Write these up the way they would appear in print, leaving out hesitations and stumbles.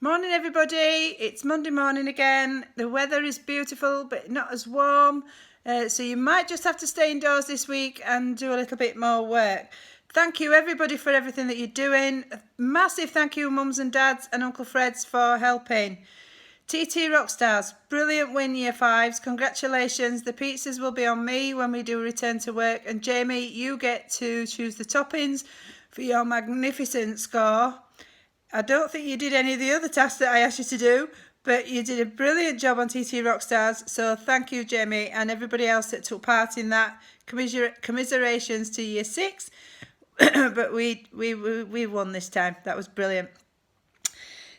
Morning everybody, it's Monday morning again. The weather is beautiful but not as warm, so you might just have to stay indoors this week and do a little bit more work. Thank you everybody for everything that you're doing. A massive thank you mums and dads and Uncle Fred's for helping. TT Rockstars, brilliant win year 5s, congratulations. The pizzas will be on me when we do return to work, and Jamie, you get to choose the toppings for your magnificent score. I don't think you did any of the other tasks that I asked you to do, but you did a brilliant job on TT Rockstars. So thank you, Jamie, and everybody else that took part in that. Commiserations to year 6, but we won this time. That was brilliant.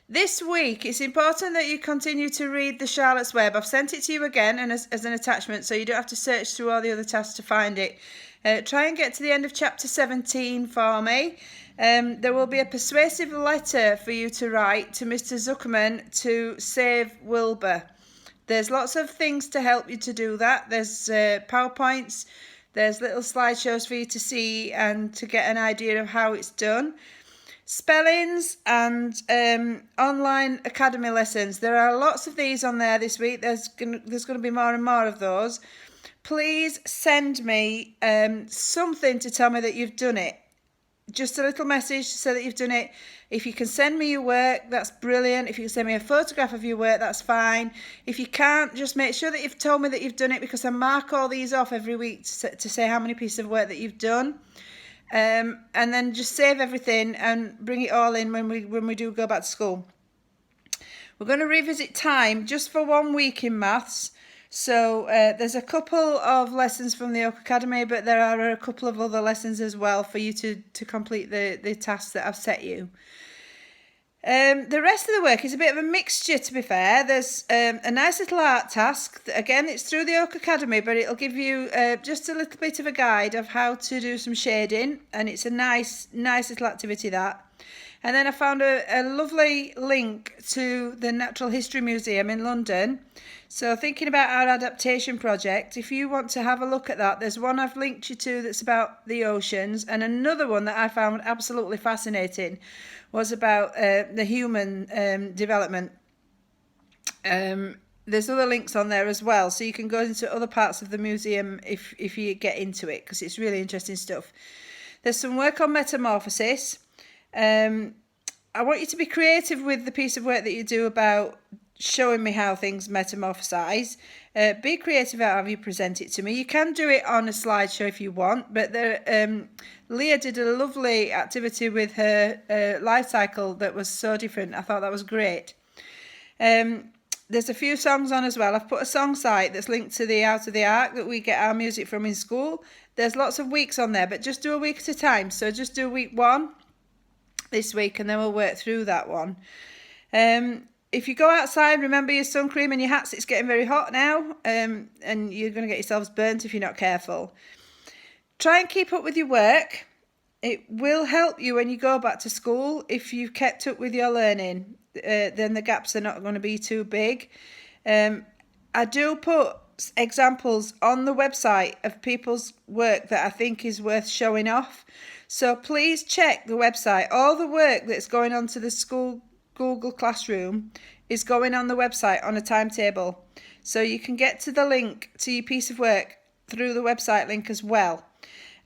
This week, it's important that you continue to read the Charlotte's Web. I've sent it to you again and as an attachment, so you don't have to search through all the other tasks to find it. Try and get to the end of chapter 17 for me. There will be a persuasive letter for you to write to Mr. Zuckerman to save Wilbur. There's lots of things to help you to do that. There's PowerPoints, there's little slideshows for you to see and to get an idea of how it's done. Spellings and online academy lessons. There are lots of these on there this week. There's going to be more and more of those. Please send me something to tell me that you've done it. Just a little message to say that you've done it. If you can send me your work, that's brilliant. If you can send me a photograph of your work, that's fine. If you can't, just make sure that you've told me that you've done it, because I mark all these off every week to say how many pieces of work that you've done. And then just save everything and bring it all in when we do go back to school. We're going to revisit time just for 1 week in maths. So there's a couple of lessons from the Oak Academy, but there are a couple of other lessons as well for you to complete the tasks that I've set you. The rest of the work is a bit of a mixture, to be fair. There's a nice little art task. Again, it's through the Oak Academy, but it'll give you just a little bit of a guide of how to do some shading, and it's a nice little activity, that. And then I found a lovely link to the Natural History Museum in London. So thinking about our adaptation project, if you want to have a look at that, there's one I've linked you to that's about the oceans, and another one that I found absolutely fascinating was about the human development. There's other links on there as well, so you can go into other parts of the museum if you get into it, because it's really interesting stuff. There's some work on metamorphosis. I want you to be creative with the piece of work that you do about showing me how things metamorphosize. Be creative about how you present it to me. You can do it on a slideshow if you want, but Leah did a lovely activity with her life cycle that was so different. I thought that was great. There's a few songs on as well. I've put a song site that's linked to the Out of the Ark that we get our music from in school. There's lots of weeks on there, but just do a week at a time. So just do week 1 this week, and then we'll work through that one. If you go outside, remember your sun cream and your hats. It's getting very hot now, and you're going to get yourselves burnt if you're not careful. Try and keep up with your work. It will help you when you go back to school. If you've kept up with your learning, then the gaps are not going to be too big. I do put examples on the website of people's work that I think is worth showing off. So please check the website. All the work that's going on to the school Google Classroom is going on the website on a timetable. So you can get to the link to your piece of work through the website link as well.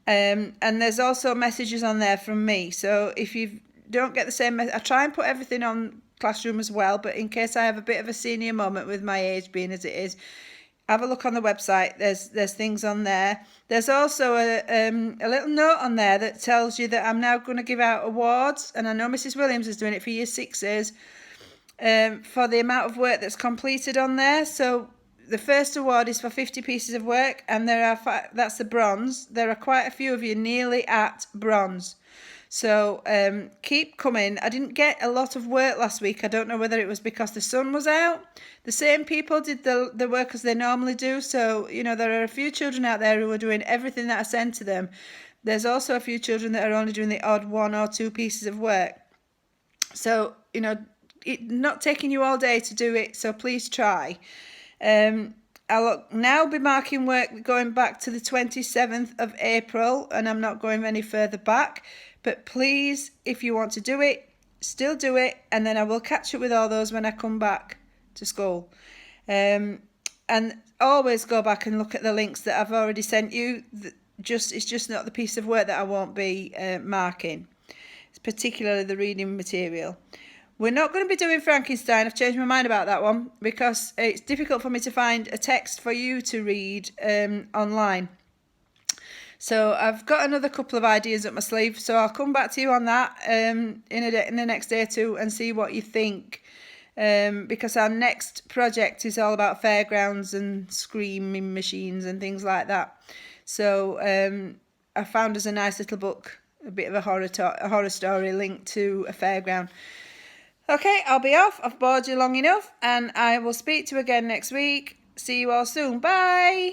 And there's also messages on there from me. So if you don't get the same, I try and put everything on Classroom as well, but in case I have a bit of a senior moment with my age being as it is, have a look on the website. There's things on there. There's also a little note on there that tells you that I'm now going to give out awards, and I know Mrs. Williams is doing it for year 6s, for the amount of work that's completed on there. So the first award is for 50 pieces of work, and that's the bronze. There are quite a few of you nearly at bronze. So keep coming. I didn't get a lot of work last week. I don't know whether it was because the sun was out. The same people did the work as they normally do. So, you know, there are a few children out there who are doing everything that I sent to them. There's also a few children that are only doing the odd 1 or 2 pieces of work. So, you know, it's not taking you all day to do it. So please try. I'll now be marking work going back to the 27th of April, and I'm not going any further back. But please, if you want to do it, still do it, and then I will catch up with all those when I come back to school. And always go back and look at the links that I've already sent you. It's just not the piece of work that I won't be marking. It's particularly the reading material. We're not going to be doing Frankenstein. I've changed my mind about that one because it's difficult for me to find a text for you to read online. So I've got another couple of ideas up my sleeve. So I'll come back to you on that in the next day or two and see what you think. Because our next project is all about fairgrounds and screaming machines and things like that. So I found us a nice little book, a bit of a horror story linked to a fairground. Okay, I'll be off. I've bored you long enough, and I will speak to you again next week. See you all soon. Bye.